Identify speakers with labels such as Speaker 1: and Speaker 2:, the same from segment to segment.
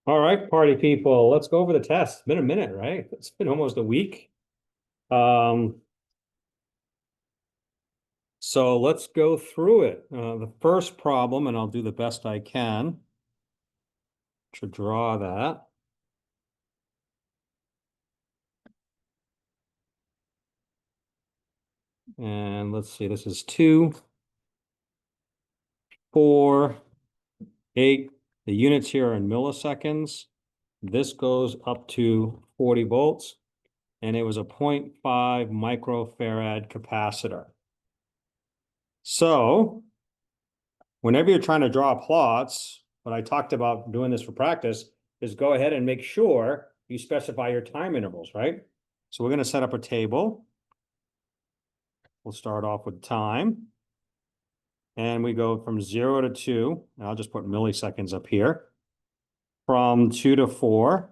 Speaker 1: All right, party people, let's go over the test. It's been a minute, right? It's been almost a week. Um, so let's go through it. The first problem, and I'll do the best I can to draw that. And let's see, this is 2, 4, 8. The units here are in milliseconds. This goes up to 40 volts, and it was a 0.5 microfarad capacitor. So whenever you're trying to draw plots, what I talked about doing this for practice is go ahead and make sure you specify your time intervals, right? So we're going to set up a table. We'll start off with time. And we go from 0 to 2. And I'll just put milliseconds up here. From 2 to 4.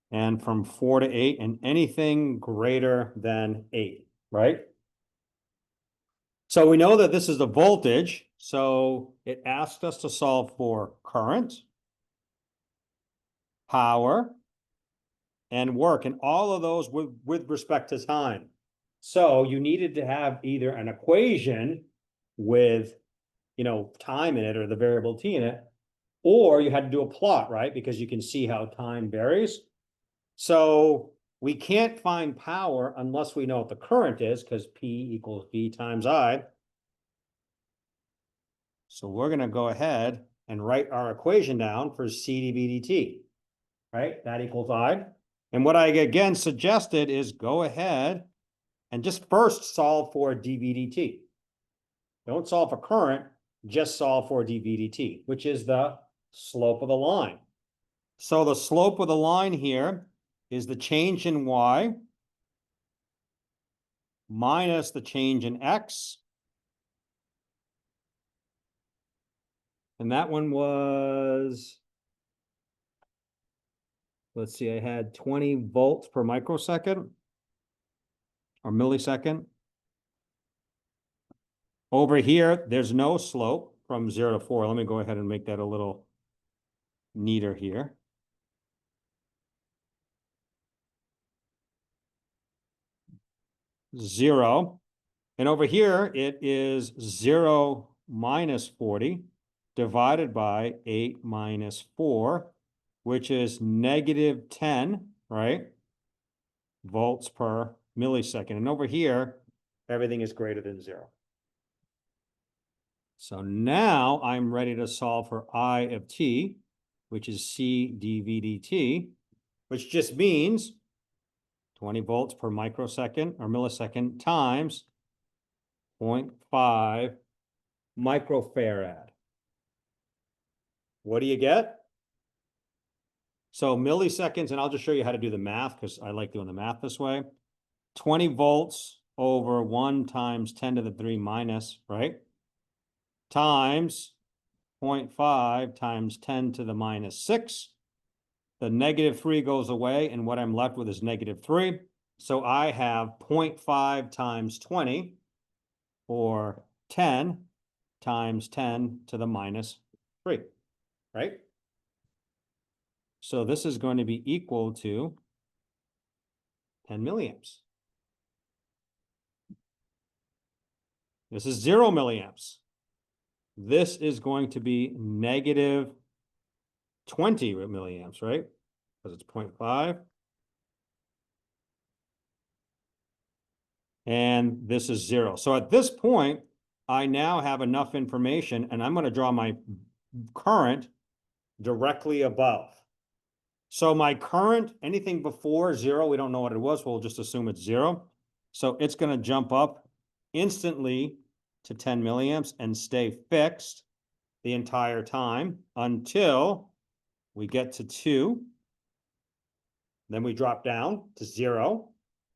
Speaker 1: And from 4 to 8. And anything greater than 8, right? So we know that this is the voltage. So it asked us to solve for current, power, and work, and all of those with respect to time. So you needed to have either an equation with, time in it or the variable t in it, or you had to do a plot, right? Because you can see how time varies. So we can't find power unless we know what the current is, because P equals V times I. So we're going to go ahead and write our equation down for C dV dt, right? That equals I. And what I again suggested is go ahead and just first solve for dV dt. Don't solve for current, just solve for dV dt, which is the slope of the line. So the slope of the line here is the change in y minus the change in x. And that one was, let's see, I had 20 volts per microsecond or millisecond. Over here, there's no slope from 0 to 4. Let me go ahead and make that a little neater here. Zero. And over here, it is 0 minus 40 divided by 8 minus 4, which is negative 10, right? Volts per millisecond. And over here, everything is greater than 0. So now I'm ready to solve for I of t, which is C dV dt, which just means 20 volts per microsecond or millisecond times 0.5 microfarad. What do you get? So milliseconds, and I'll just show you how to do the math because I like doing the math this way. 20 volts over 1 times 10 to the 3 minus, right? Times 0.5 times 10 to the minus 6. The negative 3 goes away, and what I'm left with is negative 3. So I have 0.5 times 20, or 10 times 10 to the minus 3, right? So this is going to be equal to 10 milliamps. This is 0 milliamps. This is going to be negative 20 milliamps, right? Because it's 0.5. And this is 0. So at this point, I now have enough information, and I'm going to draw my current directly above. So my current, anything before 0, we don't know what it was. We'll just assume it's 0. So it's going to jump up instantly to 10 milliamps and stay fixed the entire time until we get to 2. Then we drop down to 0.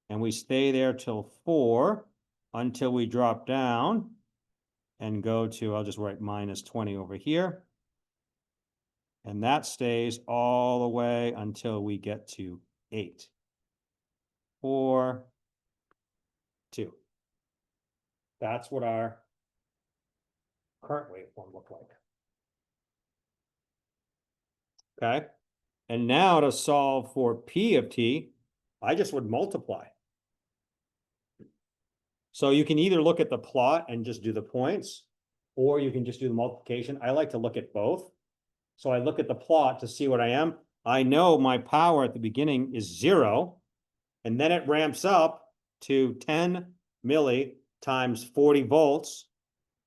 Speaker 1: And we stay there till 4 until we drop down and go to, I'll just write minus 20 over here. And that stays all the way until we get to 8. 4, 2. That's what our current waveform looked like. Okay. And now to solve for P of T, I just would multiply. So you can either look at the plot and just do the points, or you can just do the multiplication. I like to look at both. So I look at the plot to see what I am. I know my power at the beginning is 0, and then it ramps up to 10 milli times 40 volts,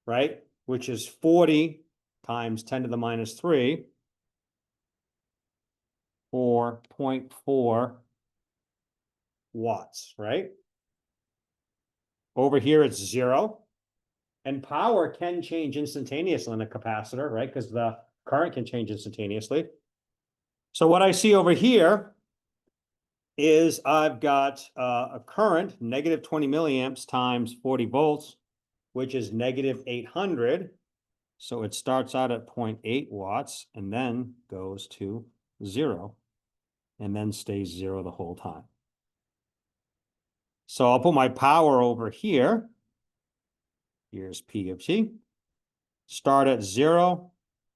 Speaker 1: right? Which is 40 times 10 to the minus 3, or 0.4 watts, right? Over here, it's 0. And power can change instantaneously in a capacitor, right? Because the current can change instantaneously. So what I see over here is I've got a current, negative 20 milliamps times 40 volts, which is negative 800. So it starts out at 0.8 watts and then goes to 0 and then stays 0 the whole time. So I'll put my power over here. Here's P of T. Start at 0,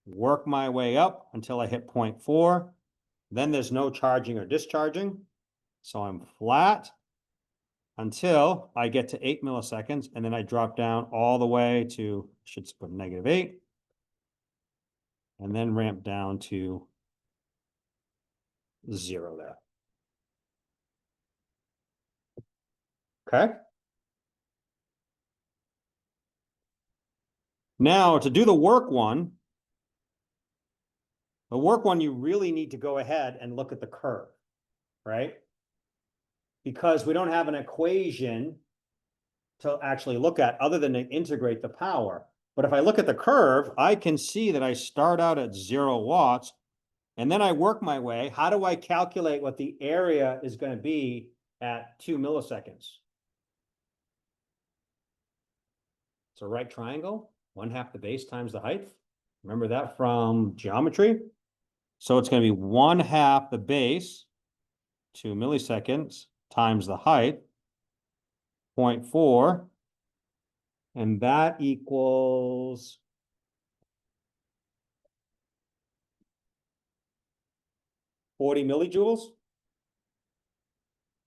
Speaker 1: work my way up until I hit 0.4. Then there's no charging or discharging. So I'm flat until I get to 8 milliseconds, and then I drop down all the way to, should put negative 8, and then ramp down to 0 there. Okay. Now to do the work one, you really need to go ahead and look at the curve, right? Because we don't have an equation to actually look at other than to integrate the power. But if I look at the curve, I can see that I start out at 0 watts, and then I work my way. How do I calculate what the area is going to be at 2 milliseconds? It's a right triangle, 1/2 the base times the height. Remember that from geometry? So it's going to be 1/2 the base, 2 milliseconds, times the height, 0.4, and that equals 40 millijoules.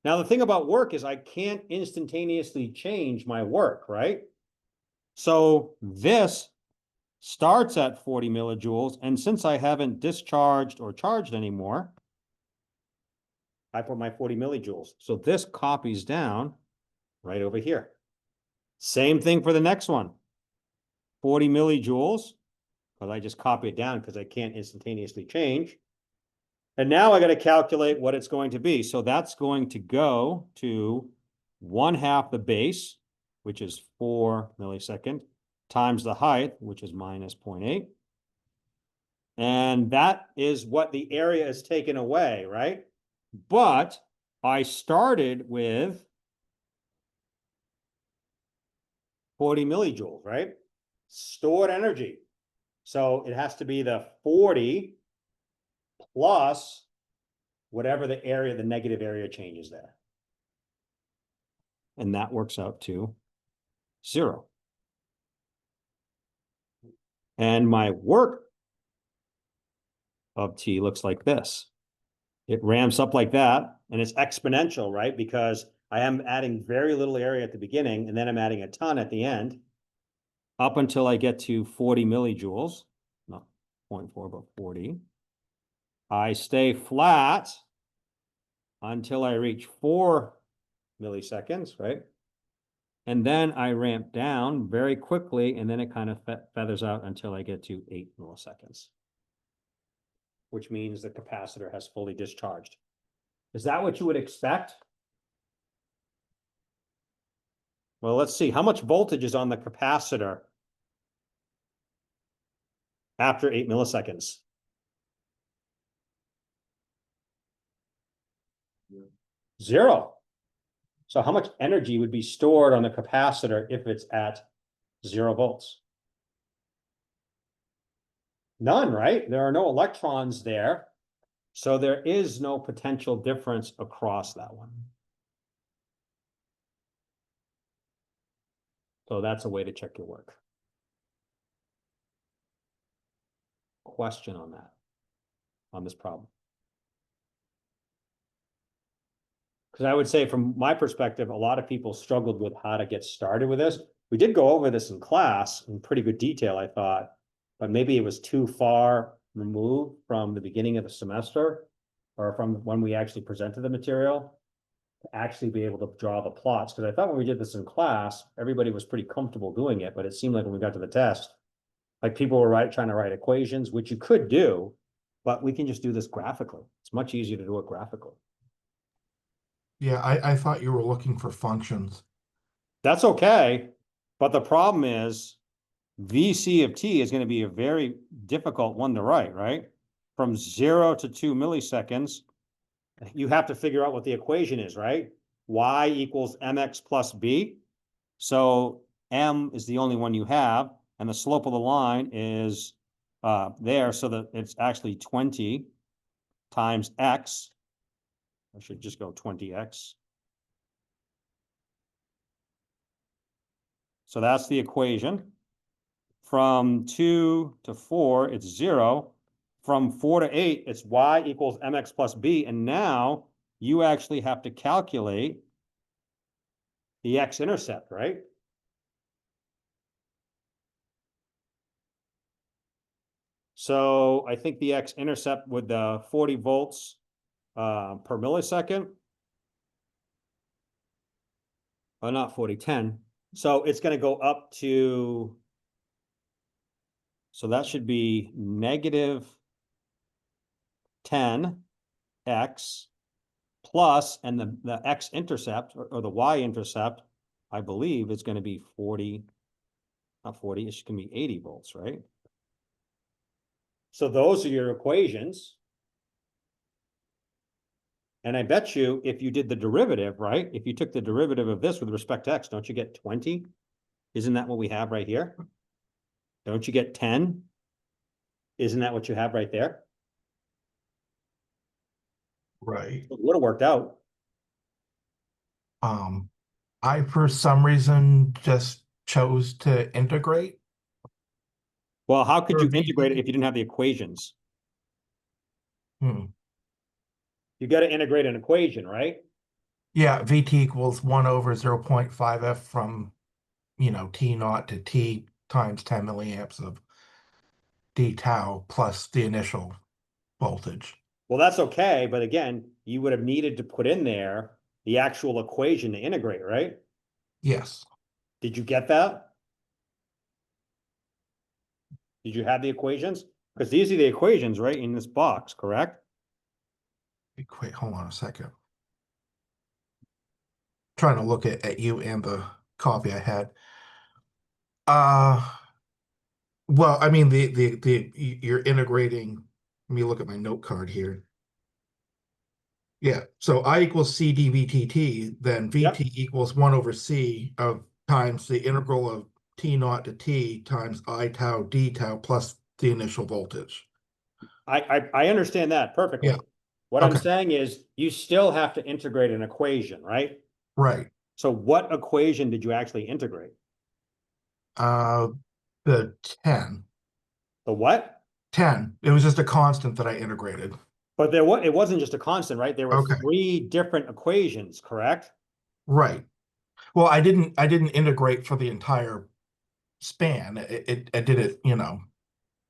Speaker 1: Now, the thing about work is I can't instantaneously change my work, right? So this starts at 40 millijoules, and since I haven't discharged or charged anymore, I put my 40 millijoules. So this copies down right over here. Same thing for the next one. 40 millijoules, because I just copy it down because I can't instantaneously change. And now I got to calculate what it's going to be. So that's going to go to 1/2 the base, which is 4 millisecond, times the height, which is minus 0.8. And that is what the area is taken away, right? But I started with 40 millijoules, right? Stored energy. So it has to be the 40 plus whatever the area, the negative area changes there. And that works out to 0. And my work of T looks like this. It ramps up like that, and it's exponential, right? Because I am adding very little area at the beginning, and then I'm adding a ton at the end, up until I get to 40 millijoules, not 0.4, but 40. I stay flat until I reach 4 milliseconds, right? And then I ramp down very quickly, and then it kind of feathers out until I get to 8 milliseconds, which means the capacitor has fully discharged. Is that what you would expect? Well, let's see. How much voltage is on the capacitor after 8 milliseconds? 0. So how much energy would be stored on the capacitor if it's at 0 volts? None, right? There are no electrons there. So there is no potential difference across that one. So that's a way to check your work. Question on that, on this problem? Because I would say from my perspective, a lot of people struggled with how to get started with this. We did go over this in class in pretty good detail, I thought, but maybe it was too far removed from the beginning of the semester or from when we actually presented the material to actually be able to draw the plots. Because I thought when we did this in class, everybody was pretty comfortable doing it, but it seemed like when we got to the test, like people were trying to write equations, which you could do, but we can just do this graphically. It's much easier to do it graphically.
Speaker 2: Yeah, I thought you were looking for functions.
Speaker 1: That's okay. But the problem is VC of t is going to be a very difficult one to write, right? From 0 to 2 milliseconds, you have to figure out what the equation is, right? Y equals mx plus b. So m is the only one you have, and the slope of the line is there, so that it's actually 20 times x. I should just go 20x. So that's the equation. From 2 to 4, it's 0. From 4 to 8, it's y equals mx plus b. And now you actually have to calculate the x-intercept, right? So I think the x-intercept with the 40 volts per millisecond. Oh, not 40, 10. So it's going to go up to, so that should be negative 10x plus, and the x-intercept or the y-intercept, I believe is going to be 40, not 40, it's going to be 80 volts, right? So those are your equations. And I bet you if you did the derivative, right? If you took the derivative of this with respect to x, don't you get 20? Isn't that what we have right here? Don't you get 10? Isn't that what you have right there?
Speaker 2: Right.
Speaker 1: It would have worked out.
Speaker 2: Um, I, for some reason, just chose to integrate
Speaker 1: Well, how could
Speaker 2: for
Speaker 1: you integrate it
Speaker 2: VT.
Speaker 1: if you didn't have the equations?
Speaker 2: Hmm.
Speaker 1: You got to integrate an equation, right?
Speaker 2: Yeah, VT equals 1 over 0.5 F from, T naught to T times 10 milliamps of D tau plus the initial voltage.
Speaker 1: Well, that's okay. But again, you would have needed to put in there the actual equation to integrate, right?
Speaker 2: Yes.
Speaker 1: Did you get that? Did you have the equations? Because these are the equations right in this box, correct?
Speaker 2: Wait, hold on a second. Trying to look at you and the copy I had. Uh, well, I mean you're integrating. Let me look at my note card here. Yeah, so I equals C dVtt, then
Speaker 1: Yep.
Speaker 2: VT equals 1 over C of times the integral of T naught to T times I tau D tau plus the initial voltage.
Speaker 1: I understand that
Speaker 2: Yeah,
Speaker 1: perfectly. What I'm
Speaker 2: okay,
Speaker 1: saying is you still have to integrate an equation, right?
Speaker 2: right.
Speaker 1: So what equation did you actually integrate?
Speaker 2: Uh, the 10.
Speaker 1: The what?
Speaker 2: 10. It was just a constant that I integrated.
Speaker 1: But it wasn't just a constant, right? There were
Speaker 2: Okay,
Speaker 1: three different equations, correct?
Speaker 2: right. Well, I didn't integrate for the entire span. I did it,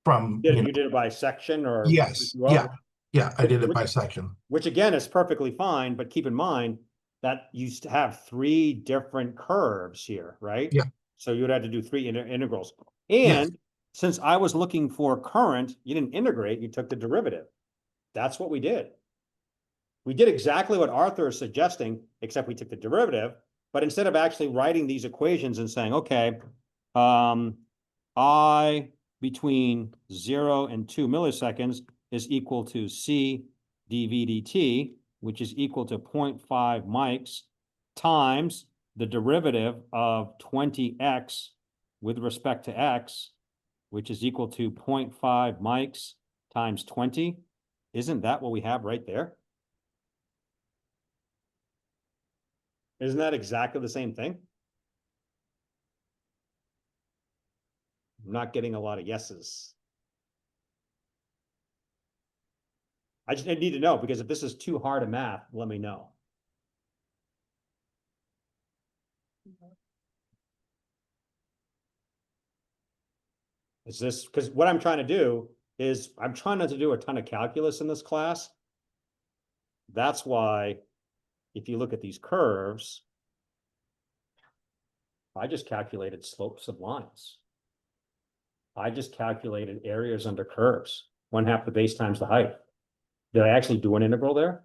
Speaker 2: from,
Speaker 1: You did it by section or
Speaker 2: yes, yeah,
Speaker 1: row,
Speaker 2: yeah, I
Speaker 1: which,
Speaker 2: did it
Speaker 1: which,
Speaker 2: by section.
Speaker 1: which again is perfectly fine, but keep in mind that you have three different curves here, right?
Speaker 2: Yeah,
Speaker 1: So you would have to do three integrals.
Speaker 2: yes,
Speaker 1: And since I was looking for current, you didn't integrate, you took the derivative. That's what we did. We did exactly what Arthur is suggesting, except we took the derivative. But instead of actually writing these equations and saying, okay, I between 0 and 2 milliseconds is equal to C dV dt, which is equal to 0.5 mics times the derivative of 20x with respect to x, which is equal to 0.5 mics times 20. Isn't that what we have right there? Isn't that exactly the same thing? I'm not getting a lot of yeses. I just need to know, because if this is too hard a math, let me know. Is this, because what I'm trying to do is I'm trying not to do a ton of calculus in this class. That's why if you look at these curves, I just calculated slopes of lines. I just calculated areas under curves, 1/2 the base times the height. Did I actually do an integral there?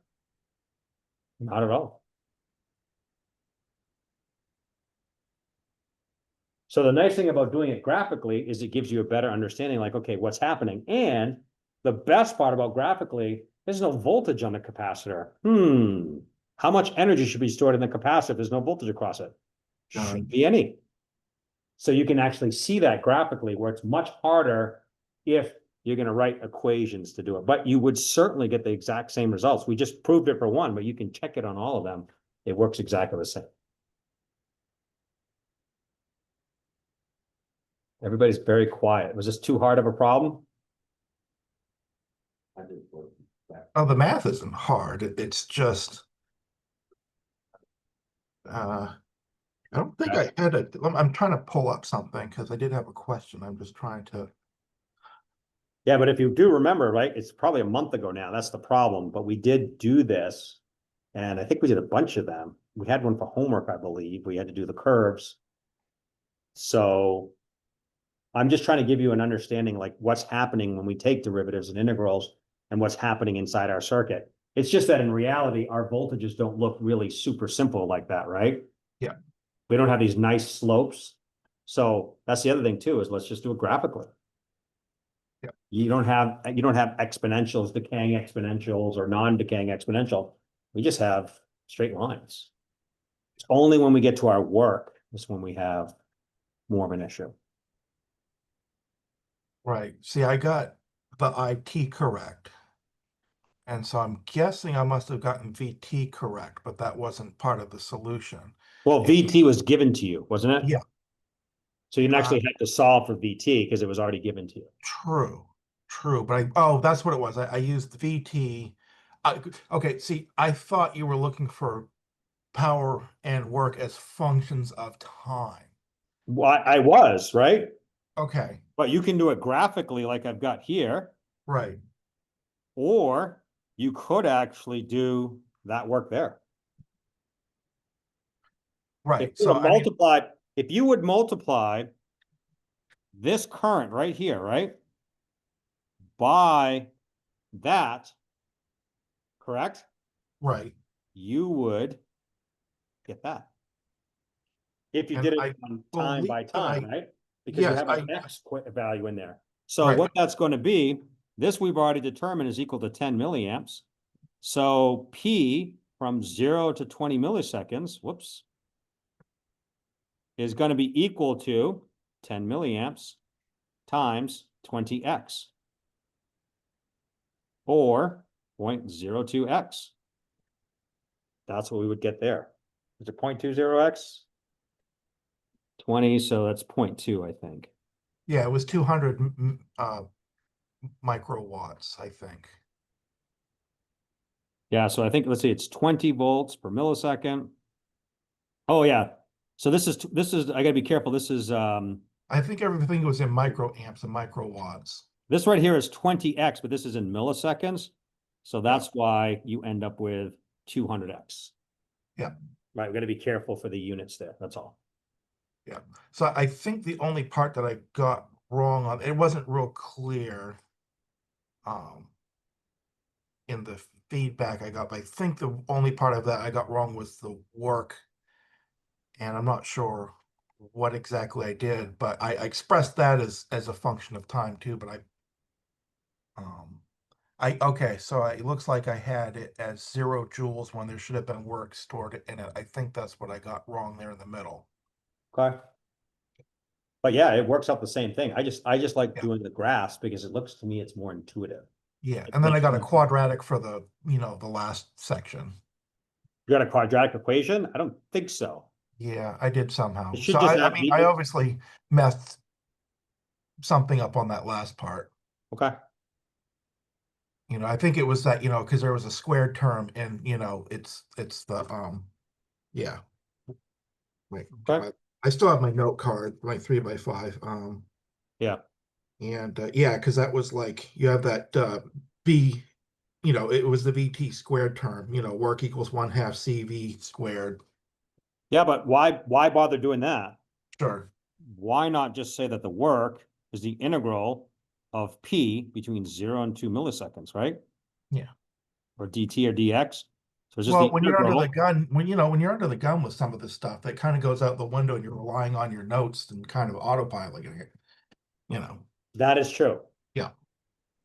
Speaker 1: Not at all. So the nice thing about doing it graphically is it gives you a better understanding, like, okay, what's happening? And the best part about graphically, there's no voltage on the capacitor. How much energy should be stored in the capacitor if there's no voltage across it? Shouldn't be any. So you can actually see that graphically, where it's much harder if you're going to write equations to do it. But you would certainly get the exact same results. We just proved it for one, but you can check it on all of them. It works exactly the same. Everybody's very quiet. Was this too hard of a problem?
Speaker 2: Oh, the math isn't hard. It's just, I don't think I had a, I'm trying to pull up something because I did have a question. I'm just trying to.
Speaker 1: Yeah, but if you do remember, right, it's probably a month ago now. That's the problem. But we did do this. And I think we did a bunch of them. We had one for homework, I believe. We had to do the curves. So I'm just trying to give you an understanding, like what's happening when we take derivatives and integrals and what's happening inside our circuit. It's just that in reality, our voltages don't look really super simple like that, right?
Speaker 2: Yeah.
Speaker 1: We don't have these nice slopes. So that's the other thing too, is let's just do it graphically.
Speaker 2: Yeah.
Speaker 1: You don't have exponentials, decaying exponentials, or non-decaying exponential. We just have straight lines. It's only when we get to our work is when we have more of an issue.
Speaker 2: Right. See, I got the IT correct. And so I'm guessing I must have gotten VT correct, but that wasn't part of the solution.
Speaker 1: Well, VT was given to you, wasn't it?
Speaker 2: Yeah.
Speaker 1: So you didn't actually have to solve for VT because it was already given to you.
Speaker 2: True. True. But oh, that's what it was. I used VT. Okay. See, I thought you were looking for power and work as functions of time.
Speaker 1: Well, I was, right?
Speaker 2: Okay.
Speaker 1: But you can do it graphically like I've got here,
Speaker 2: Right.
Speaker 1: or you could actually do that work there.
Speaker 2: Right. So I mean,
Speaker 1: If you would multiply this current right here, right, by that, correct?
Speaker 2: right.
Speaker 1: You would get that. If you
Speaker 2: And
Speaker 1: did it
Speaker 2: I
Speaker 1: on time
Speaker 2: believe
Speaker 1: by
Speaker 2: that
Speaker 1: time, right? Because you
Speaker 2: yes,
Speaker 1: have an X value in there. So
Speaker 2: right.
Speaker 1: what that's going to be, this we've already determined is equal to 10 milliamps. So P from 0 to 20 milliseconds, whoops, is going to be equal to 10 milliamps times 20x, or 0.02x. That's what we would get there. Is it 0.20x? 20, so that's 0.2, I think.
Speaker 2: Yeah, it was 200 microwatts, I think.
Speaker 1: Yeah, so I think, let's see, it's 20 volts per millisecond. Oh, yeah. So this is, I gotta be careful. This is,
Speaker 2: I think everything was in microamps and microwatts.
Speaker 1: this right here is 20x, but this is in milliseconds. So that's why you end up with 200x.
Speaker 2: Yeah.
Speaker 1: Right, we gotta be careful for the units there, that's all.
Speaker 2: Yeah. So I think the only part that I got wrong on, it wasn't real clear in the feedback I got, but I think the only part of that I got wrong was the work. And I'm not sure what exactly I did, but I expressed that as a function of time too, but okay, so it looks like I had it as 0 joules when there should have been work stored in it. I think that's what I got wrong there in the middle.
Speaker 1: Okay. But yeah, it works out the same thing. I just like
Speaker 2: Yeah.
Speaker 1: doing the graphs because it looks to me it's more intuitive.
Speaker 2: Yeah,
Speaker 1: It
Speaker 2: and then I
Speaker 1: makes
Speaker 2: got a
Speaker 1: sense.
Speaker 2: quadratic for the last section.
Speaker 1: You got a quadratic equation? I don't think so.
Speaker 2: Yeah, I did somehow.
Speaker 1: It
Speaker 2: So
Speaker 1: should just
Speaker 2: I
Speaker 1: not
Speaker 2: mean,
Speaker 1: be.
Speaker 2: I obviously messed something up on that last part.
Speaker 1: Okay.
Speaker 2: I think it was that, because there was a squared term and, it's the, yeah. Wait,
Speaker 1: Okay.
Speaker 2: I still have my note card, my 3x5.
Speaker 1: Yeah.
Speaker 2: And yeah, because that was like you have that B, it was the VT squared term, work equals 1/2 CV squared.
Speaker 1: Yeah, but why bother doing that?
Speaker 2: Sure.
Speaker 1: Why not just say that the work is the integral of P between 0 and 2 milliseconds, right?
Speaker 2: Yeah.
Speaker 1: Or dt or dx. So it's just
Speaker 2: Well,
Speaker 1: the
Speaker 2: when you're under the
Speaker 1: integral.
Speaker 2: gun, when you're under the gun with some of this stuff, that kind of goes out the window and you're relying on your notes and kind of autopiloting it, you know.
Speaker 1: That is true.
Speaker 2: Yeah.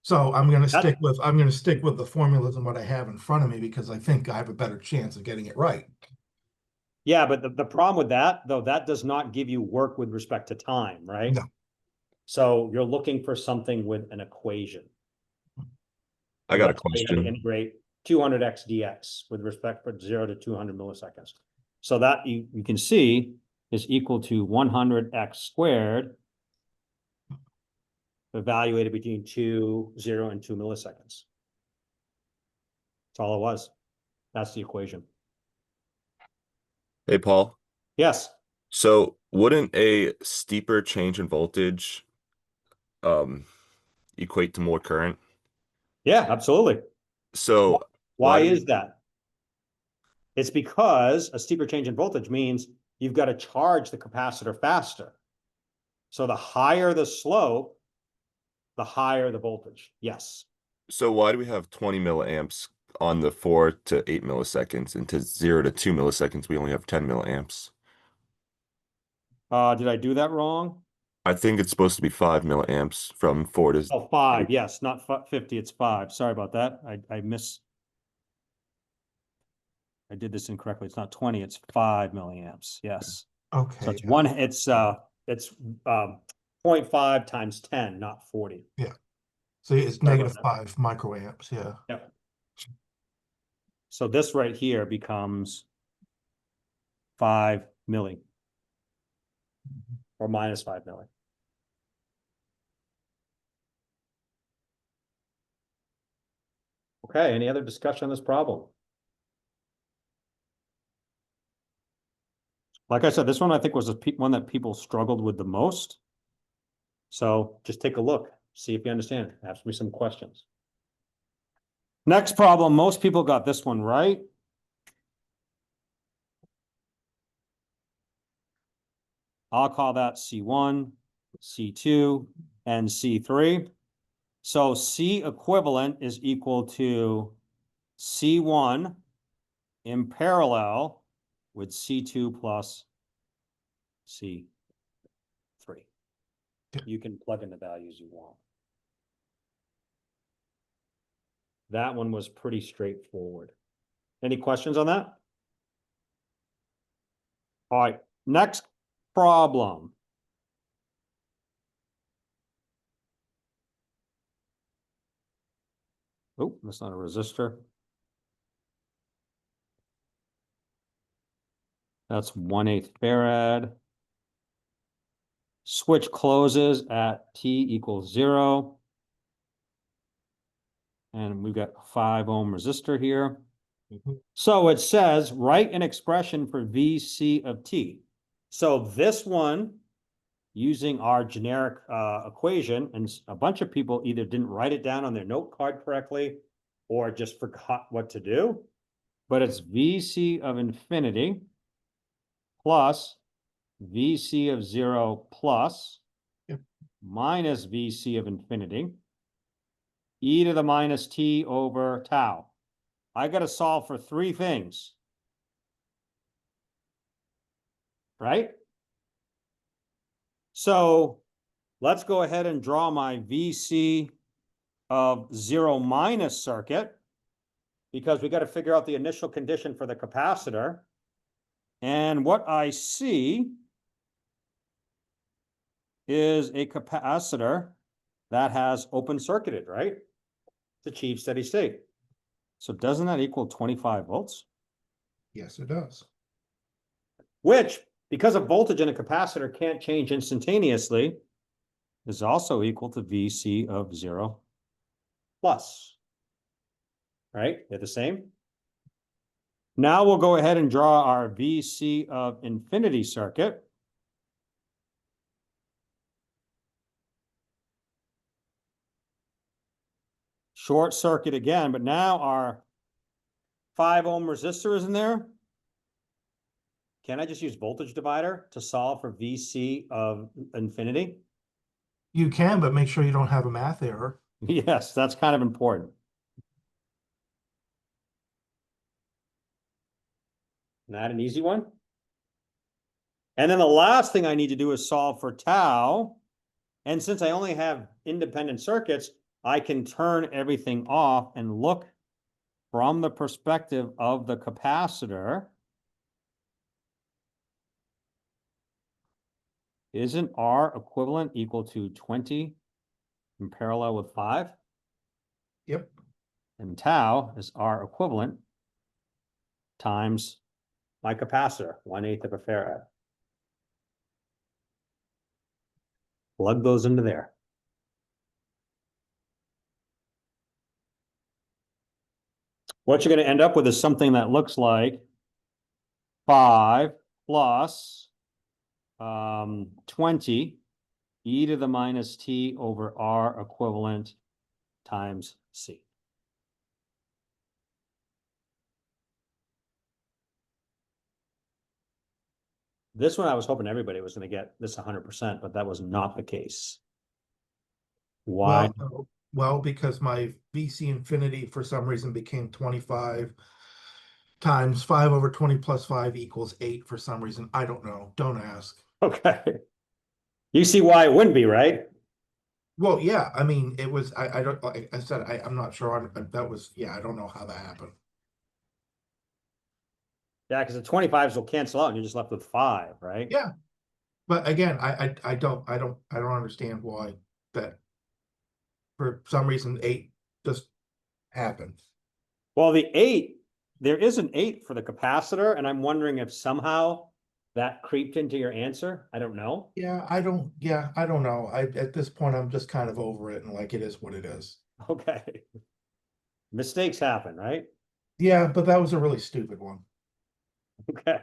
Speaker 2: So
Speaker 1: That,
Speaker 2: I'm gonna stick with the formulas and what I have in front of me because I think I have a better chance of getting it right.
Speaker 1: yeah, but the problem with that, though, that does not give you work with respect to time, right?
Speaker 2: No.
Speaker 1: So you're looking for something with an equation.
Speaker 3: I
Speaker 1: So
Speaker 3: got a
Speaker 1: that's why you got to
Speaker 3: question.
Speaker 1: integrate 200x dx with respect for 0 to 200 milliseconds. So that you can see is equal to 100x squared evaluated between 0 and 2 milliseconds. That's all it was. That's the equation.
Speaker 3: Hey, Paul.
Speaker 1: Yes.
Speaker 3: So wouldn't a steeper change in voltage um equate to more current?
Speaker 1: Yeah, absolutely.
Speaker 3: So
Speaker 1: Why
Speaker 3: why do
Speaker 1: is
Speaker 3: we
Speaker 1: that? It's because a steeper change in voltage means you've got to charge the capacitor faster. So the higher the slope, the higher the voltage. Yes.
Speaker 3: why do we have 20 milliamps on the 4 to 8 milliseconds and to 0 to 2 milliseconds we only have 10 milliamps?
Speaker 1: Did I do that wrong?
Speaker 3: I think it's supposed to be 5 milliamps from 4 to
Speaker 1: Oh, 5.
Speaker 3: 8.
Speaker 1: Yes, not 50. It's 5. Sorry about that. I did this incorrectly. It's not 20. It's 5 milliamps. Yes. So
Speaker 2: Okay.
Speaker 1: it's 0.5 times 10, not 40.
Speaker 2: Yeah. So it's
Speaker 1: Sorry about
Speaker 2: negative
Speaker 1: that.
Speaker 2: 5 microamps. Yeah.
Speaker 1: Yep. So this right here becomes 5 milli or minus 5 milli. Okay, any other discussion on this problem? Like I said, this one I think was one that people struggled with the most. So just take a look, see if you understand. Ask me some questions. Next problem, most people got this one right. I'll call that C1, C2, and C3. So C equivalent is equal to C1 in parallel with C2 plus C3. You can plug in the values you want. That one was pretty straightforward. Any questions on that? All right, next problem. Oh, that's not a resistor. That's 1/8 farad. Switch closes at T equals 0. And we've got 5 ohm resistor here. So it says, write an expression for VC of T. So this one, using our generic equation, and a bunch of people either didn't write it down on their note card correctly or just forgot what to do. But it's VC of infinity plus VC of 0 plus minus VC of infinity e to the minus t over tau. I got to solve for 3 things, right? So let's go ahead and draw my VC of 0 minus circuit because we got to figure out the initial condition for the capacitor. And what I see is a capacitor that has open circuited, right? To achieve steady state. So doesn't that equal 25 volts?
Speaker 2: Yes, it does.
Speaker 1: Which, because a voltage in a capacitor can't change instantaneously, is also equal to VC of 0 plus. Right? They're the same. Now we'll go ahead and draw our VC of infinity circuit. Short circuit again, but now our 5 ohm resistor is in there. Can I just use voltage divider to solve for VC of infinity?
Speaker 2: You can, but make sure you don't have a math error.
Speaker 1: Yes, that's kind of important. Not an easy one. And then the last thing I need to do is solve for tau. And since I only have independent circuits, I can turn everything off and look from the perspective of the capacitor. Isn't R equivalent equal to 20 in parallel with 5?
Speaker 2: Yep.
Speaker 1: And tau is R equivalent times my capacitor, 1/8 of a farad. Plug those into there. What you're going to end up with is something that looks like 5 plus 20 e to the minus t over R equivalent times C. This one I was hoping everybody was going to get this 100%, but that was not the case. Why?
Speaker 2: Well, because my VC infinity for some reason became 25 times 5 over 20 plus 5 equals 8 for some reason. I don't know. Don't ask.
Speaker 1: Okay. You see why it wouldn't be, right?
Speaker 2: Well, yeah, I mean, it was, I don't, like I said, I'm not sure. That was, yeah, I don't know how that happened.
Speaker 1: Yeah, because the 25s will cancel out and you're just left with 5, right?
Speaker 2: Yeah. But again, I don't understand why that for some reason 8 just happened.
Speaker 1: Well, the 8, there is an 8 for the capacitor, and I'm wondering if somehow that creeped into your answer. I don't know.
Speaker 2: Yeah, I don't know. At this point, I'm just kind of over it and like it is what it is.
Speaker 1: Okay. Mistakes happen, right?
Speaker 2: Yeah, but that was a really stupid one.
Speaker 1: Okay.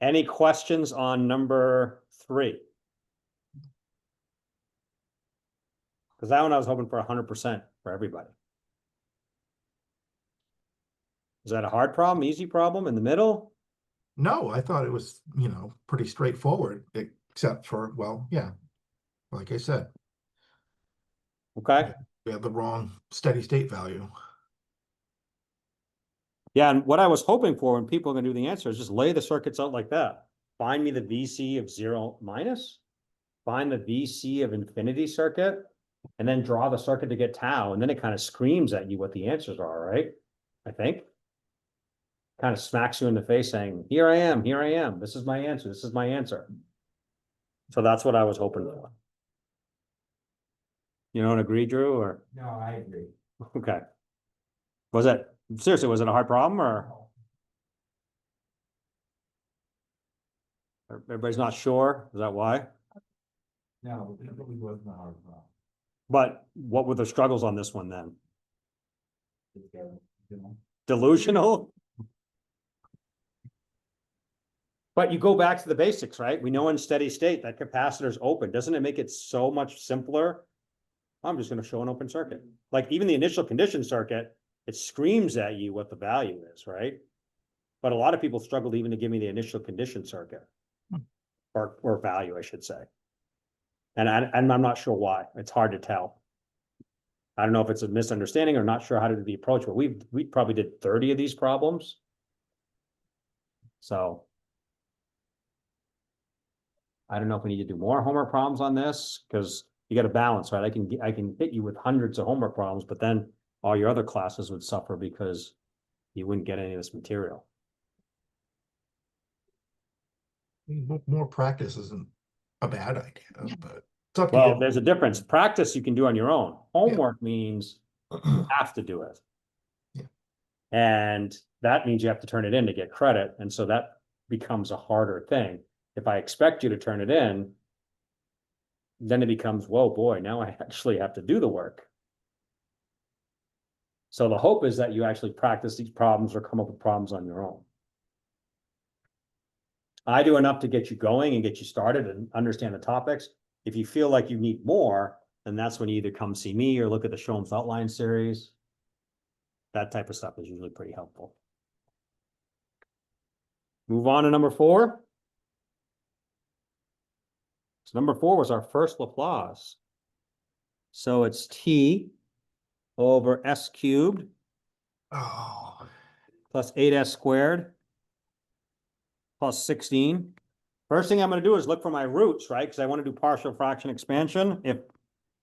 Speaker 1: Any questions on number 3? Because that one I was hoping for 100% for everybody. Is that a hard problem, easy problem, in the middle?
Speaker 2: No, I thought it was, pretty straightforward, except for, well, yeah, like I said,
Speaker 1: Okay.
Speaker 2: we have the wrong steady state value.
Speaker 1: Yeah, and what I was hoping for when people are going to do the answer is just lay the circuits out like that. Find me the VC of 0 minus, find the VC of infinity circuit, and then draw the circuit to get tau. And then it kind of screams at you what the answers are, right? I think. Kind of smacks you in the face saying, here I am, this is my answer, this is my answer. So that's what I was hoping for. You don't agree, Drew, or?
Speaker 4: No, I agree.
Speaker 1: Okay. Was it, seriously, was it a hard problem or everybody's not sure? Is that why?
Speaker 4: No, it really wasn't a hard problem.
Speaker 1: But what were the struggles on this one then?
Speaker 4: You know?
Speaker 1: Delusional? But you go back to the basics, right? We know in steady state that capacitor's open. Doesn't it make it so much simpler? I'm just going to show an open circuit. Like even the initial condition circuit, it screams at you what the value is, right? But a lot of people struggled even to give me the initial condition circuit or value, I should say. And I'm not sure why. It's hard to tell. I don't know if it's a misunderstanding or not sure how to do the approach, but we probably did 30 of these problems. So I don't know if we need to do more homework problems on this because you got to balance, right? I can hit you with hundreds of homework problems, but then all your other classes would suffer because you wouldn't get any of this material.
Speaker 2: More practice isn't a bad idea, but it's up to
Speaker 1: Well,
Speaker 2: you.
Speaker 1: there's a difference. Practice you can do on your own. Homework means you have to do it.
Speaker 2: Yeah.
Speaker 1: And that means you have to turn it in to get credit. And so that becomes a harder thing. If I expect you to turn it in, then it becomes, whoa, boy, now I actually have to do the work. So the hope is that you actually practice these problems or come up with problems on your own. I do enough to get you going and get you started and understand the topics. If you feel like you need more, then that's when you either come see me or look at the Show-'em Outline series. That type of stuff is usually pretty helpful. Move on to number 4. So number 4 was our first Laplace. So it's t over s cubed
Speaker 2: Oh,
Speaker 1: plus 8s squared plus 16. First thing I'm going to do is look for my roots, right? Because I want to do partial fraction expansion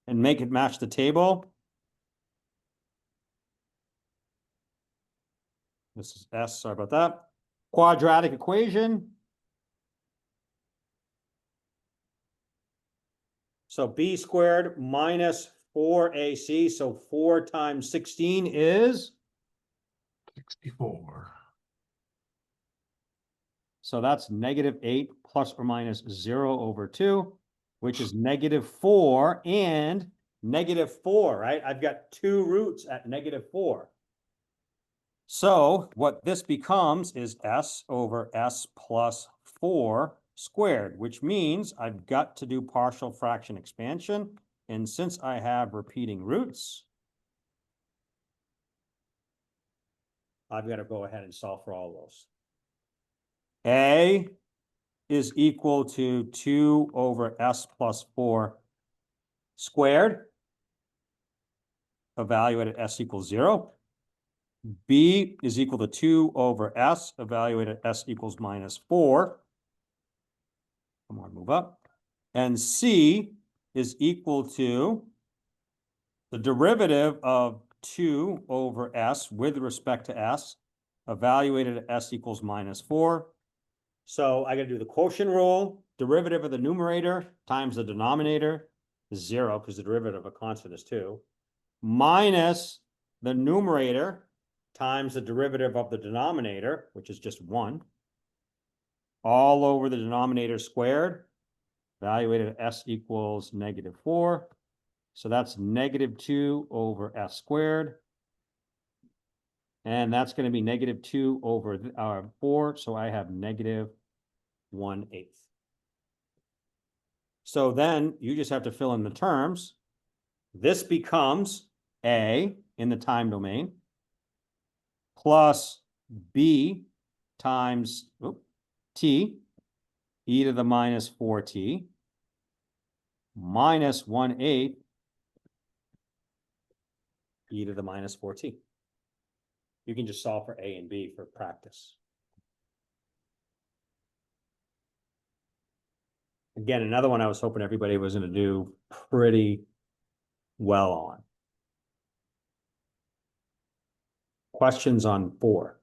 Speaker 1: and make it match the table. This is s, sorry about that. Quadratic equation. So b squared minus 4ac, so 4 times 16 is?
Speaker 2: 64.
Speaker 1: So that's -8 plus or minus 0 over 2, which is -4 and -4, right? I've got 2 roots at -4. So what this becomes is s over s plus 4 squared, which means I've got to do partial fraction expansion. And since I have repeating roots, I've got to go ahead and solve for all those. A is equal to 2 over s plus 4 squared, evaluated s equals 0. B is equal to 2 over s, evaluated s equals -4. Come on, move up. And C is equal to the derivative of 2 over s with respect to s, evaluated at s equals -4. So I got to do the quotient rule, derivative of the numerator times the denominator is 0 because the derivative of a constant is 2, minus the numerator times the derivative of the denominator, which is just 1, all over the denominator squared, evaluated at s equals -4. So that's -2 over s squared. And that's going to be -2 over 4. So I have -1/8. So then you just have to fill in the terms. This becomes a in the time domain plus b times t e to the -4t minus 1/8 e to the -4t. You can just solve for a and b for practice. Again, another one I was hoping everybody was going to do pretty well on. Questions on 4?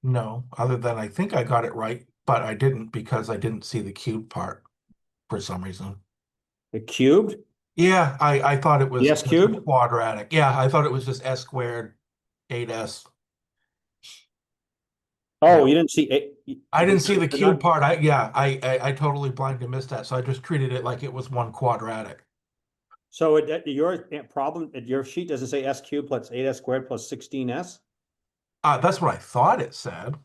Speaker 2: No, other than I think I got it right, but I didn't because I didn't see the cube part for some reason.
Speaker 1: The cubed?
Speaker 2: Yeah, I thought it was
Speaker 1: The s cubed?
Speaker 2: quadratic. Yeah, I thought it was just s squared, 8s.
Speaker 1: Oh,
Speaker 2: Yeah.
Speaker 1: you didn't see it.
Speaker 2: I didn't see the cube part. I totally blindly missed that. So I just treated it like it was one quadratic.
Speaker 1: So your problem, your sheet doesn't say s cubed plus 8s squared plus 16s?
Speaker 2: That's what I thought it said.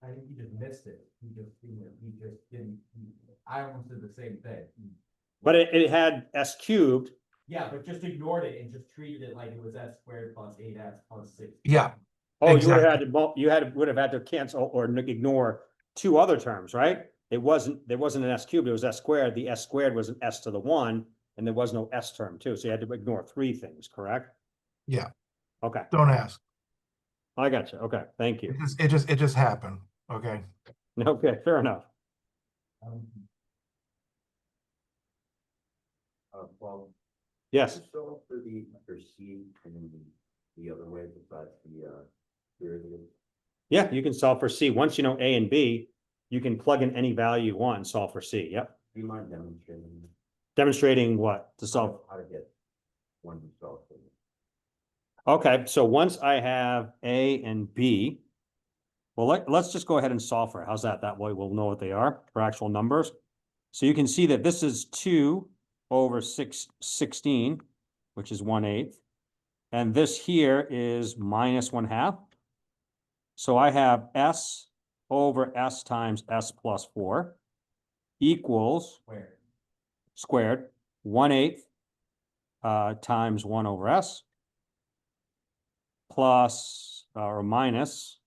Speaker 4: I think he just missed it. He just didn't, I almost did the same thing.
Speaker 1: But it had s cubed.
Speaker 4: Yeah, but just ignored it and just treated it like it was s squared plus 8s plus 6.
Speaker 2: Yeah.
Speaker 1: Oh,
Speaker 2: Exactly.
Speaker 1: would have had to cancel or ignore 2 other terms, right? There wasn't an s cubed, it was s squared. The s squared was an s to the 1, and there was no s term too. So you had to ignore 3 things, correct?
Speaker 2: Yeah.
Speaker 1: Okay,
Speaker 2: Don't ask.
Speaker 1: I got you. Okay, thank you.
Speaker 2: It just happened. Okay.
Speaker 1: Okay, fair enough.
Speaker 4: Well,
Speaker 1: Yes.
Speaker 4: so for C and the other way besides the derivative.
Speaker 1: Yeah, you can solve for C. Once you know A and B, you can plug in any value you want and solve for C. Yep.
Speaker 4: Do you mind demonstrating
Speaker 1: Demonstrating what to solve?
Speaker 4: how to get one to solve for you?
Speaker 1: Okay, so once I have A and B, well, let's just go ahead and solve for it. How's that? That way we'll know what they are for actual numbers. So you can see that this is 2 over 16, which is 1/8. And this here is minus 1/2. So I have S over S times S plus 4 equals
Speaker 4: Where?
Speaker 1: squared 1/8 times 1 over S plus or minus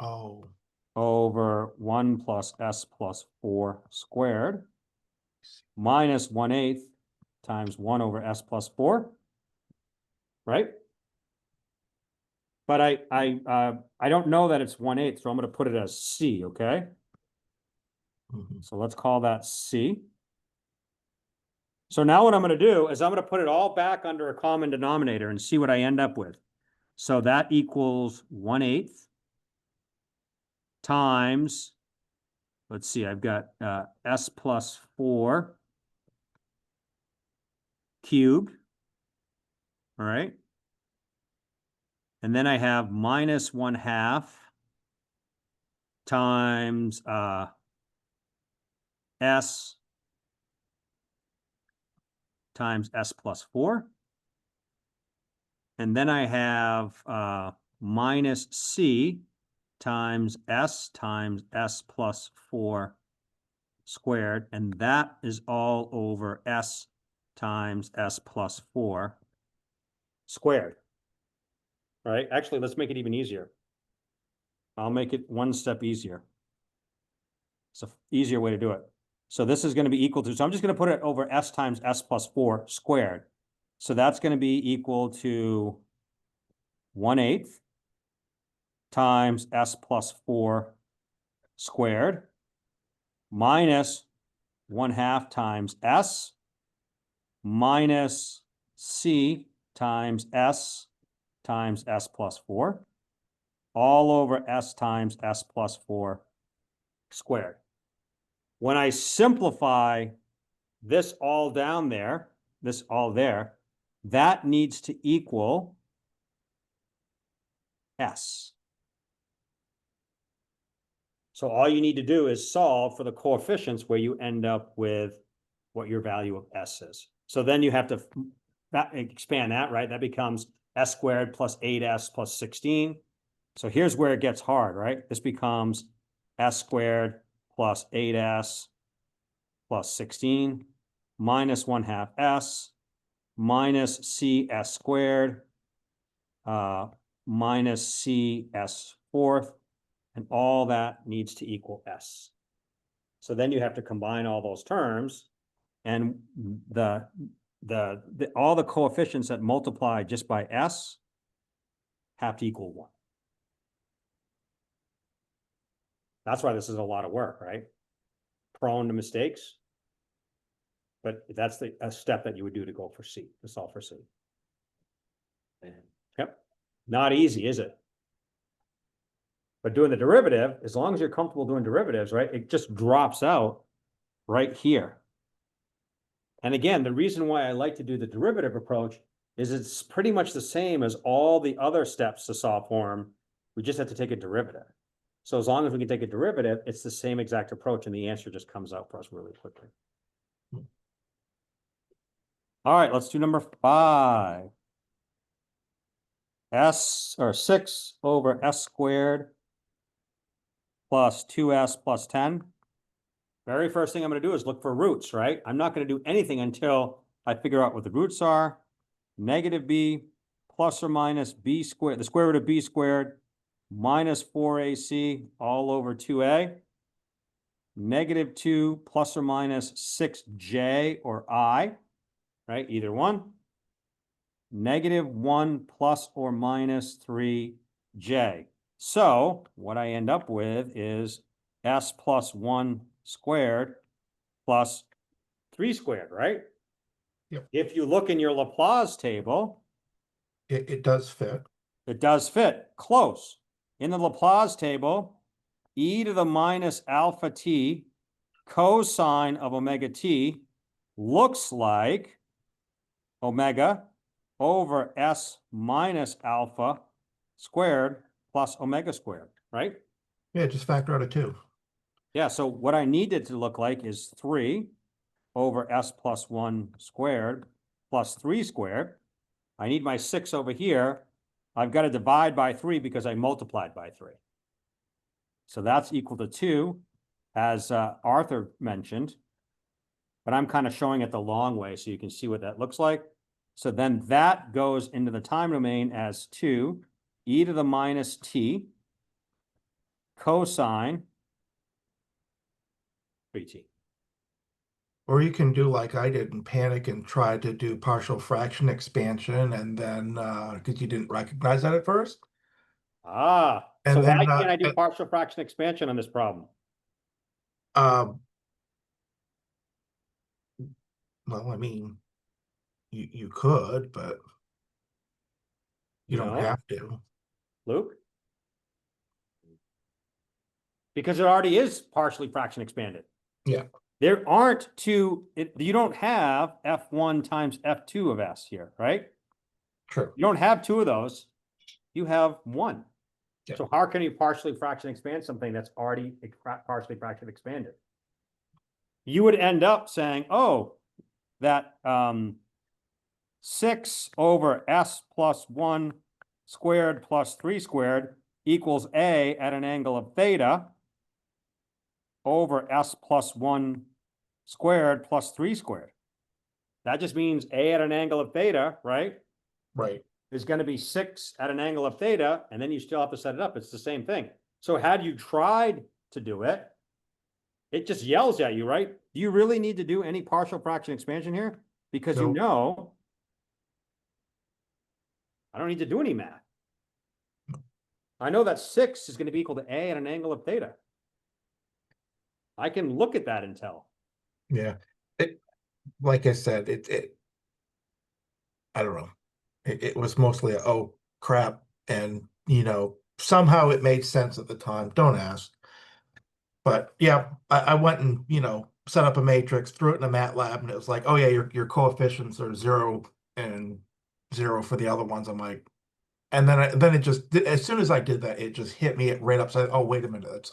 Speaker 2: Oh,
Speaker 1: over 1 plus S plus 4 squared minus 1/8 times 1 over S plus 4, right? But I don't know that it's 1/8, so I'm going to put it as C, okay?
Speaker 2: mhm.
Speaker 1: So let's call that C. So now what I'm going to do is I'm going to put it all back under a common denominator and see what I end up with. So that equals 1/8 times, let's see, I've got S plus 4 cubed, all right? And then I have minus 1/2 times S times S plus 4. And then I have minus C times S plus 4 squared. And that is all over S times S plus 4 squared. All right, actually, let's make it even easier. I'll make it one step easier. It's an easier way to do it. So this is going to be equal to, so I'm just going to put it over S times S plus 4 squared. So that's going to be equal to 1/8 times S plus 4 squared minus 1/2 times S minus C times S plus 4 all over S times S plus 4 squared. When I simplify this all down there, this all there, that needs to equal S. So all you need to do is solve for the coefficients where you end up with what your value of S is. So then you have to expand that, right? That becomes S squared plus 8S plus 16. So here's where it gets hard, right? This becomes S squared plus 8S plus 16 minus 1/2 S minus CS squared minus CS fourth, and all that needs to equal S. So then you have to combine all those terms, and all the coefficients that multiply just by S have to equal 1. That's why this is a lot of work, right? Prone to mistakes. But that's a step that you would do to go for C, to solve for C. Yep. Not easy, is it? But doing the derivative, as long as you're comfortable doing derivatives, right, it just drops out right here. And again, the reason why I like to do the derivative approach is it's pretty much the same as all the other steps to solve for them. We just have to take a derivative. So as long as we can take a derivative, it's the same exact approach, and the answer just comes out for us really quickly. All right, let's do number 5. S or 6 over S squared plus 2S plus 10. Very first thing I'm going to do is look for roots, right? I'm not going to do anything until I figure out what the roots are. Negative B plus or minus B squared, the square root of B squared minus 4AC all over 2A. Negative 2 plus or minus 6J or I, right? Either one. Negative 1 plus or minus 3J. So what I end up with is S plus 1 squared plus 3 squared, right?
Speaker 2: Yep.
Speaker 1: If you look in your Laplace table,
Speaker 2: It does fit.
Speaker 1: it does fit close. In the Laplace table, e to the minus alpha t cosine of omega t looks like omega over S minus alpha squared plus omega squared, right?
Speaker 2: Yeah, just factor out a 2.
Speaker 1: Yeah, so what I need it to look like is 3 over s plus 1 squared plus 3 squared. I need my 6 over here. I've got to divide by 3 because I multiplied by 3. So that's equal to 2, as Arthur mentioned. But I'm kind of showing it the long way so you can see what that looks like. So then that goes into the time domain as 2 e to the minus t cosine 3t.
Speaker 2: Or you can do like I did and panic and try to do partial fraction expansion, and then because you didn't recognize that at first.
Speaker 1: Ah, so
Speaker 2: And
Speaker 1: why
Speaker 2: then
Speaker 1: can't I do partial fraction expansion on this problem?
Speaker 2: uh, well, I mean, you could, but you don't
Speaker 1: No.
Speaker 2: have to.
Speaker 1: Luke? Because it already is partially fraction expanded.
Speaker 2: Yeah.
Speaker 1: There aren't two, you don't have F1 times F2 of S here, right?
Speaker 2: True.
Speaker 1: You don't have 2 of those. You have 1.
Speaker 2: Yeah.
Speaker 1: So how can you partially fraction expand something that's already partially fraction expanded? You would end up saying, oh, that 6 over S plus 1 squared plus 3 squared equals A at an angle of theta over S plus 1 squared plus 3 squared. That just means A at an angle of theta, right?
Speaker 2: Right.
Speaker 1: Is going to be 6 at an angle of theta, and then you still have to set it up. It's the same thing. So had you tried to do it, it just yells at you, right? Do you really need to do any partial fraction expansion here? Because you
Speaker 2: Nope.
Speaker 1: know, I don't need to do any math. I know that 6 is going to be equal to A at an angle of theta. I can look at that and tell.
Speaker 2: Yeah. Like I said, I don't know. It was mostly a, oh crap, and somehow it made sense at the time. Don't ask. But yeah, I went and set up a matrix, threw it in a MATLAB, and it was like, oh yeah, your coefficients are 0 and 0 for the other ones. I'm like, and then it just as soon as I did that, it just hit me right upside. Oh wait a minute,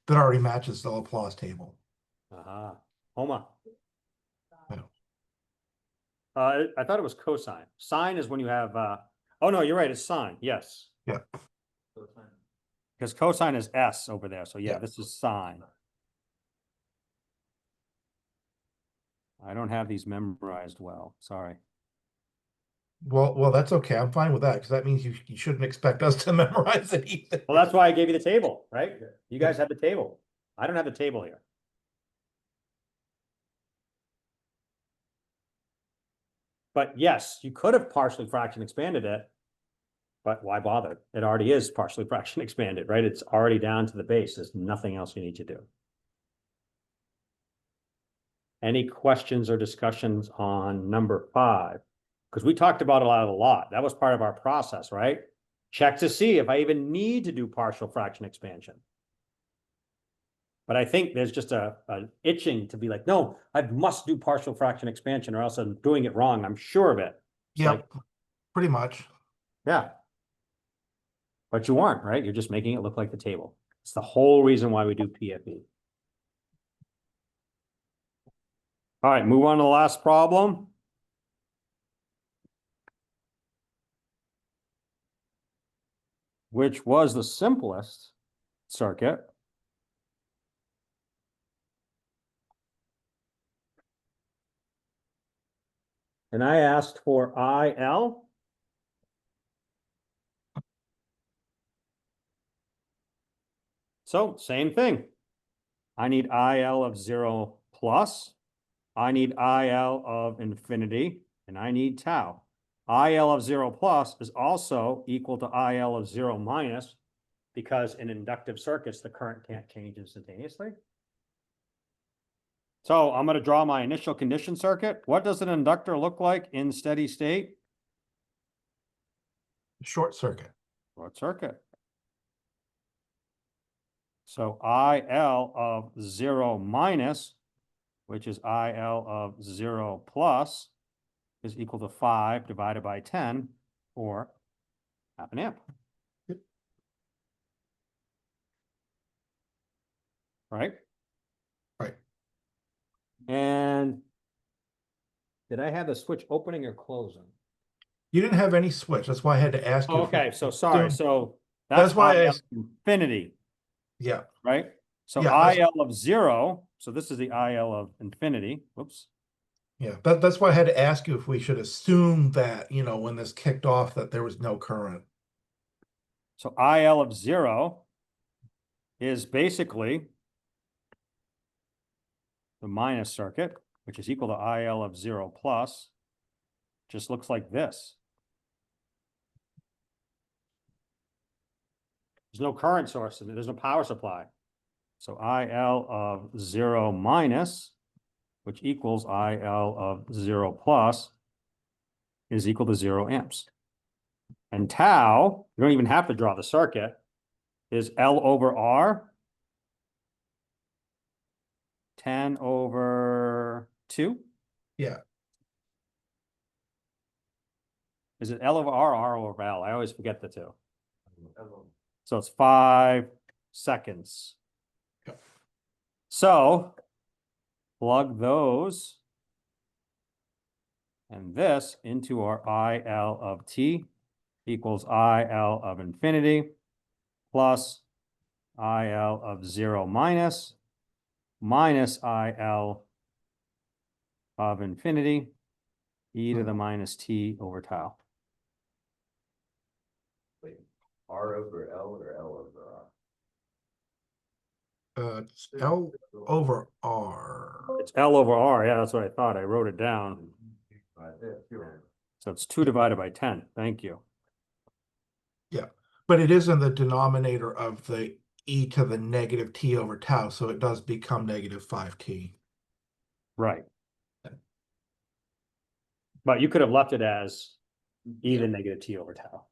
Speaker 2: that already matches the Laplace table.
Speaker 1: Homa.
Speaker 2: Yeah.
Speaker 1: I thought it was cosine. Sine is when you have, oh no, you're right, it's sine, yes.
Speaker 2: Yeah.
Speaker 1: Because cosine is S over there, so yeah,
Speaker 2: Yeah.
Speaker 1: this is sine. I don't have these memorized well, sorry.
Speaker 2: Well, that's okay. I'm fine with that because that means you shouldn't expect us to memorize it either.
Speaker 1: Well, that's why I gave you the table, right? You guys have the table. I don't have the table here. But yes, you could have partially fraction expanded it, but why bother? It already is partially fraction expanded, right? It's already down to the base. There's nothing else you need to do. Any questions or discussions on number 5? Because we talked about it a lot. That was part of our process, right? Check to see if I even need to do partial fraction expansion. But I think there's just an itching to be like, no, I must do partial fraction expansion or else I'm doing it wrong. I'm sure of it. It's
Speaker 2: Yep, pretty much.
Speaker 1: yeah. But you aren't, right? You're just making it look like the table. It's the whole reason why we do PFE. All right, move on to the last problem. Which was the simplest circuit. And I asked for IL. So same thing. I need IL of 0 plus. I need IL of infinity, and I need tau. IL of 0 plus is also equal to IL of 0 minus, because in inductive circuits, the current can't change instantaneously. So I'm going to draw my initial condition circuit. What does an inductor look like in steady state?
Speaker 2: Short circuit.
Speaker 1: Short circuit. So IL of 0 minus, which is IL of 0 plus, is equal to 5 divided by 10, or half an amp.
Speaker 2: Yep.
Speaker 1: right?
Speaker 2: Right.
Speaker 1: And did I have the switch opening or closing?
Speaker 2: You didn't have any switch. That's why I had to ask you.
Speaker 1: Oh,
Speaker 2: if we
Speaker 1: okay,
Speaker 2: could
Speaker 1: so sorry,
Speaker 2: assume-
Speaker 1: so
Speaker 2: That's
Speaker 1: that's
Speaker 2: why I
Speaker 1: IL
Speaker 2: asked-
Speaker 1: infinity,
Speaker 2: Yeah,
Speaker 1: right? So
Speaker 2: Yeah, that's-
Speaker 1: IL of 0, so this is the IL of infinity, whoops.
Speaker 2: yeah. That's why I had to ask you if we should assume that, you know, when this kicked off, that there was no current.
Speaker 1: So IL of 0 is basically the minus circuit, which is equal to IL of 0 plus, just looks like this. There's no current source, and there's no power supply. So IL of 0 minus, which equals IL of 0 plus, is equal to 0 amps. And tau, you don't even have to draw the circuit, is L over R, 10 over 2.
Speaker 2: Yeah.
Speaker 1: Is it L over R or R over L? I always forget the two. So it's 5 seconds.
Speaker 2: Yep.
Speaker 1: So plug those and this into our IL of t equals IL of infinity plus IL of 0 minus IL of infinity e to the minus t over tau.
Speaker 4: Wait, R over L or L over R?
Speaker 2: It's L over R.
Speaker 1: It's L over R. Yeah, that's what I thought. I wrote it down.
Speaker 4: Right there, sure.
Speaker 1: So it's 2 divided by 10. Thank you.
Speaker 2: Yeah, but it is in the denominator of the e to the negative t over tau, so it does become negative 5t.
Speaker 1: Right. But you could have left it as e to the negative t over tau.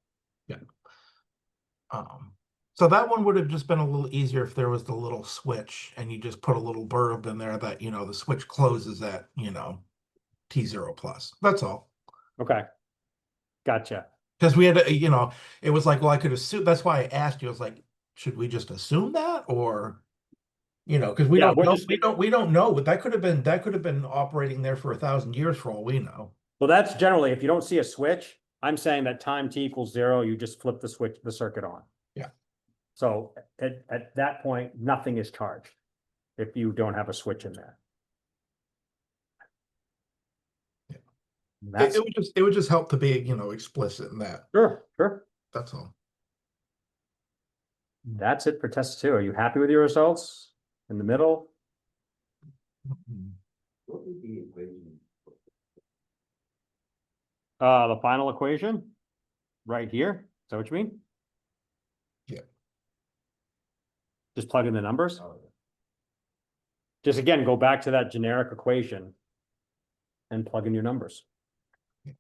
Speaker 2: So that one would have just been a little easier if there was the little switch and you just put a little blurb in there that, you know, the switch closes at, you know, T0 plus. That's all.
Speaker 1: Okay. Gotcha.
Speaker 2: Because we had to, you know, it was like, well, I could assume. That's why I asked you. I was like, should we just assume that, or, you know, because we
Speaker 1: Yeah,
Speaker 2: don't
Speaker 1: we're
Speaker 2: know,
Speaker 1: just-
Speaker 2: we don't know. But that could have been operating there for 1,000 years for all we know.
Speaker 1: Well, that's generally, if you don't see a switch, I'm saying that time t equals 0, you just flip the switch, the circuit on.
Speaker 2: Yeah.
Speaker 1: So at that point, nothing is charged if you don't have a switch in there.
Speaker 2: Yeah.
Speaker 1: That's
Speaker 2: It would just help to be, you know, explicit in that.
Speaker 1: sure.
Speaker 2: That's all.
Speaker 1: That's it for test 2. Are you happy with your results? In the middle?
Speaker 4: What would the equation?
Speaker 1: The final equation, right here. Is that what you mean?
Speaker 2: Yeah.
Speaker 1: Just plug in the numbers.
Speaker 4: Oh,
Speaker 1: Just again, go back to that generic equation and plug in your numbers.
Speaker 2: Yeah.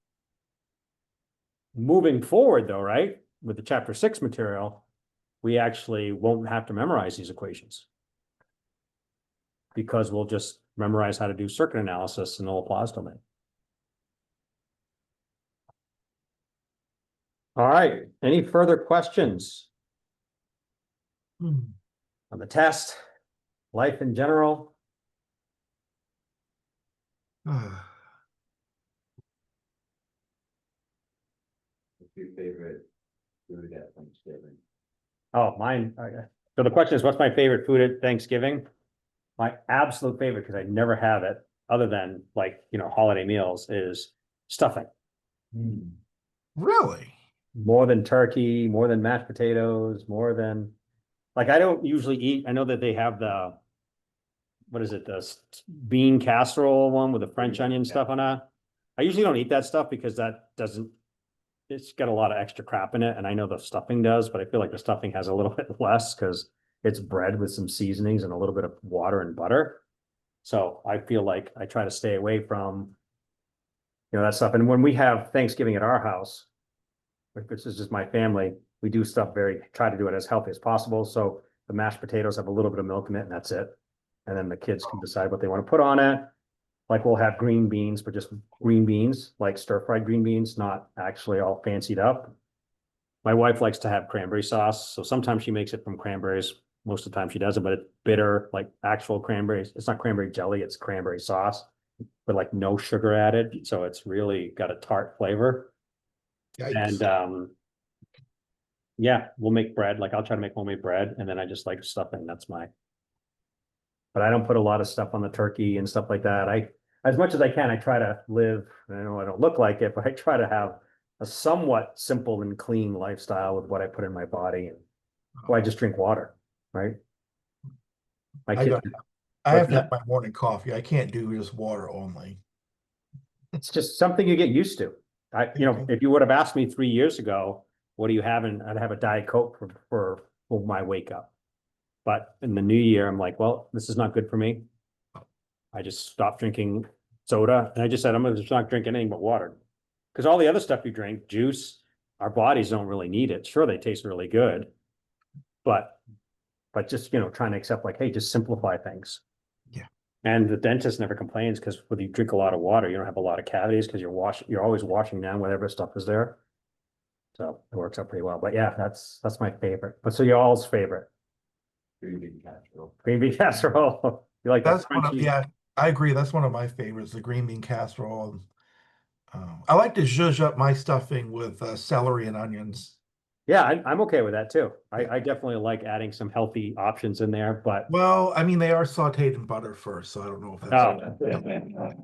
Speaker 1: Moving forward though, right, with the chapter 6 material, we actually won't have to memorize these equations. Because we'll just memorize how to do circuit analysis in the Laplace domain. All right, any further questions
Speaker 2: Hmm.
Speaker 1: on the test, life in general?
Speaker 4: What's your favorite food at Thanksgiving?
Speaker 1: Oh, mine. So the question is, what's my favorite food at Thanksgiving? My absolute favorite, because I never have it, other than like, you know, holiday meals, is stuffing.
Speaker 2: Really?
Speaker 1: More than turkey, more than mashed potatoes, more than, like, I don't usually eat, I know that they have the, what is it, the bean casserole one with the French onion stuff on it. I usually don't eat that stuff because that doesn't, it's got a lot of extra crap in it, and I know the stuffing does, but I feel like the stuffing has a little bit less because it's bread with some seasonings and a little bit of water and butter. So I feel like I try to stay away from, you know, that stuff. And when we have Thanksgiving at our house, if this is just my family, we do stuff try to do it as healthy as possible. So the mashed potatoes have a little bit of milk in it, and that's it. And then the kids can decide what they want to put on it. Like we'll have green beans, but just green beans, like stir-fried green beans, not actually all fancied up. My wife likes to have cranberry sauce, so sometimes she makes it from cranberries. most of the time she doesn't, but it's bitter, like actual cranberries. It's not cranberry jelly, it's cranberry sauce, but like no sugar added. So it's really got a tart flavor.
Speaker 2: Yikes.
Speaker 1: And yeah, we'll make bread. Like I'll try to make homemade bread and then I just like stuffing. That's my, but I don't put a lot of stuff on the turkey and stuff like that. As much as I can, I try to live, I know I don't look like it, but I try to have a somewhat simple and clean lifestyle with what I put in my body. And well, I just drink water, right? My
Speaker 2: I
Speaker 1: kids,
Speaker 2: got I have to have my morning coffee. I can't do just water only.
Speaker 1: it's just something you get used to. If you would have asked me 3 years ago, what are you having? I'd have a Diet Coke for my wake up. But in the new year, I'm like, well, this is not good for me. I just stopped drinking soda and I just said, I'm just not drinking anything but water. Because all the other stuff you drink, juice, our bodies don't really need it. Sure, they taste really good, but just, trying to accept like, hey, just simplify things.
Speaker 2: Yeah.
Speaker 1: And the dentist never complains because when you drink a lot of water, you don't have a lot of cavities because you're always washing down whatever stuff is there. So it works out pretty well. But yeah, that's my favorite. But so your all's favorite?
Speaker 4: Green bean casserole.
Speaker 1: Green bean casserole. You like that
Speaker 2: That's one of,
Speaker 1: crunchy?
Speaker 2: yeah, I agree. That's one of my favorites, the green bean casserole. I like to zhuzh up my stuffing with celery and onions.
Speaker 1: Yeah, I'm okay with that too. I definitely like adding some healthy options in there, but
Speaker 2: Well, I mean, they are sauteed in butter first, so I don't know if that's.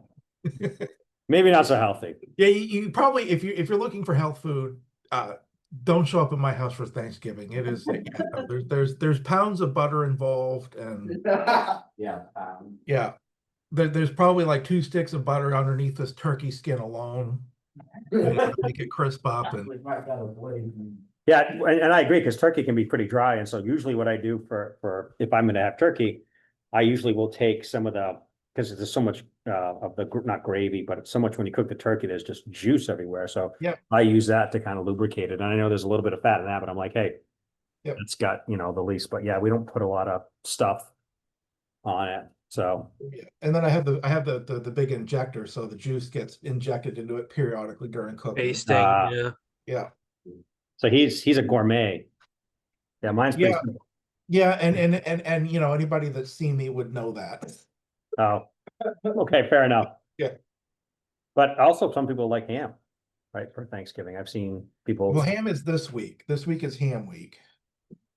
Speaker 1: maybe not so healthy.
Speaker 2: Yeah, you probably if you're looking for health food, don't show up at my house for Thanksgiving. It is there's pounds of butter involved, and
Speaker 4: Yeah.
Speaker 2: yeah, there's probably like 2 sticks of butter underneath this turkey skin alone. To make it crisp up and
Speaker 1: Yeah, and I agree because turkey can be pretty dry, and so usually what I do for if I'm going to have turkey, I usually will take some of the because there's so much of the not gravy, but so much when you cook the turkey, there's just juice everywhere. So
Speaker 2: yeah,
Speaker 1: I use that to kind of lubricate it. And I know there's a little bit of fat in that, but I'm like, hey,
Speaker 2: Yep.
Speaker 1: it's got the least. But yeah, we don't put a lot of stuff on it. So
Speaker 2: yeah. And then I have the big injector, so the juice gets injected into it periodically during cooking.
Speaker 5: Basting, yeah.
Speaker 2: Yeah.
Speaker 1: So he's a gourmet. Yeah, mine's pretty
Speaker 2: Yeah.
Speaker 1: simple.
Speaker 2: Yeah, and anybody that's seen me would know that.
Speaker 1: Oh, okay, fair enough.
Speaker 2: Yeah.
Speaker 1: But also some people like ham, right, for Thanksgiving. I've seen people.
Speaker 2: Well, ham is this week. This week is ham week.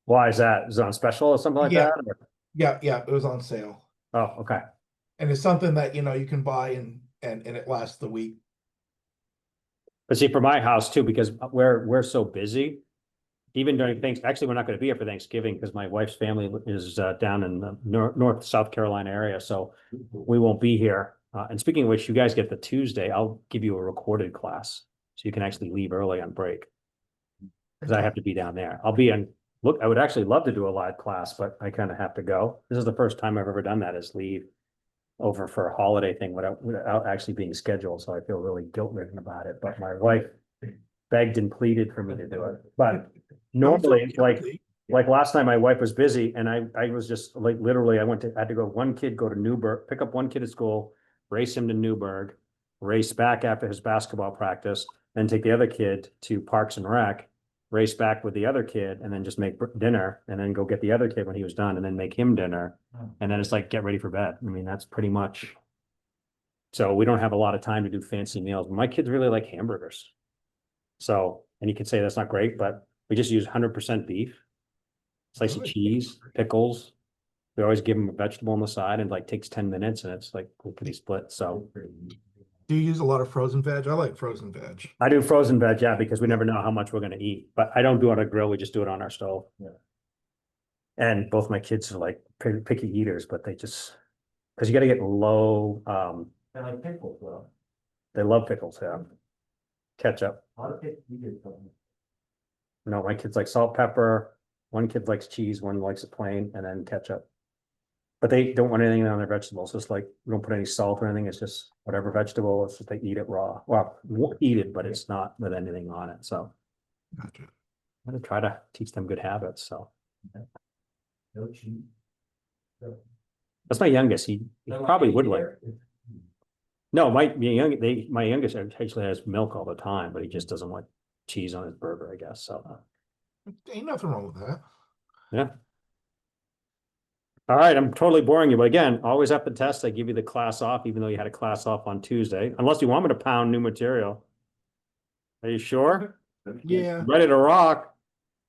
Speaker 1: Why is that? Is it on special or something like
Speaker 2: Yeah.
Speaker 1: that? Or-
Speaker 2: Yeah, it was on sale.
Speaker 1: Oh, okay.
Speaker 2: And it's something that you can buy and it lasts the week.
Speaker 1: But see, for my house too, because we're so busy, even during things. Actually, we're not going to be here for Thanksgiving because my wife's family is down in the North South Carolina area, so we won't be here. And speaking of which, you guys get the Tuesday. I'll give you a recorded class, so you can actually leave early on break because I have to be down there. I'll be in. Look, I would actually love to do a live class, but I kind of have to go. This is the first time I've ever done that, is leave over for a holiday thing without actually being scheduled. So I feel really guilt-ridden about it. But my wife begged and pleaded for me to do it. But normally, it's like last time my wife was busy and I was just like literally I had to go to Newburgh, pick up one kid at school, race him to Newburgh, race back after his basketball practice, then take the other kid to Parks and Rec, race back with the other kid, and then just make dinner, and then go get the other kid when he was done, and then make him dinner, and then it's like get ready for bed. I mean, that's pretty much. So we don't have a lot of time to do fancy meals. My kids really like hamburgers. So, and you could say that's not great, but we just use 100% beef, slice of cheese, pickles. We always give them a vegetable on the side, and like takes 10 minutes, and it's like pretty split. So.
Speaker 2: Do you use a lot of frozen veg? I like frozen veg.
Speaker 1: I do frozen veg, yeah, because we never know how much we're going to eat. But I don't do it on a grill. We just do it on our stove.
Speaker 4: Yeah.
Speaker 1: And both my kids are like picky eaters, but they just because you got to get low.
Speaker 4: I like pickles though.
Speaker 1: They love pickles. Yeah, ketchup.
Speaker 4: A lot of pickles.
Speaker 1: No, my kids like salt, pepper. One kid likes cheese. One likes it plain, and then ketchup. But they don't want anything on their vegetables. So it's like we don't put any salt or anything. It's just whatever vegetable. It's just they eat it raw. Well, won't eat it, but it's not with anything on it. So
Speaker 2: Gotcha.
Speaker 1: I'm gonna try to teach them good habits. So
Speaker 4: No cheese.
Speaker 1: that's my youngest. He probably would like. No, my youngest actually has milk all the time, but he just doesn't want cheese on his burger, I guess. So
Speaker 2: Ain't nothing wrong with that.
Speaker 1: yeah. All right, I'm totally boring you, but again, always up the test. I give you the class off, even though you had a class off on Tuesday, unless you want me to pound new material. Are you sure?
Speaker 2: Yeah,
Speaker 1: Ready to rock?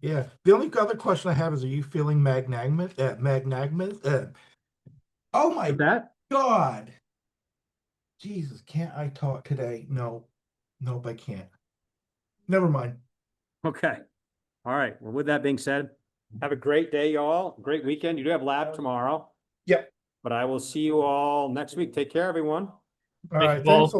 Speaker 2: yeah. The only other question I have is, are you feeling magnanimous? Oh my
Speaker 1: Like that?
Speaker 2: God. Jesus, can't I talk today? No, nope, I can't. Never mind.
Speaker 1: Okay. All right. Well, with that being said, have a great day, y'all. Great weekend. You do have lab tomorrow,
Speaker 2: Yep.
Speaker 1: but I will see you all next week. Take care, everyone.
Speaker 2: All
Speaker 5: Thank
Speaker 2: right.
Speaker 5: you, Paul.
Speaker 2: Thanks a lot.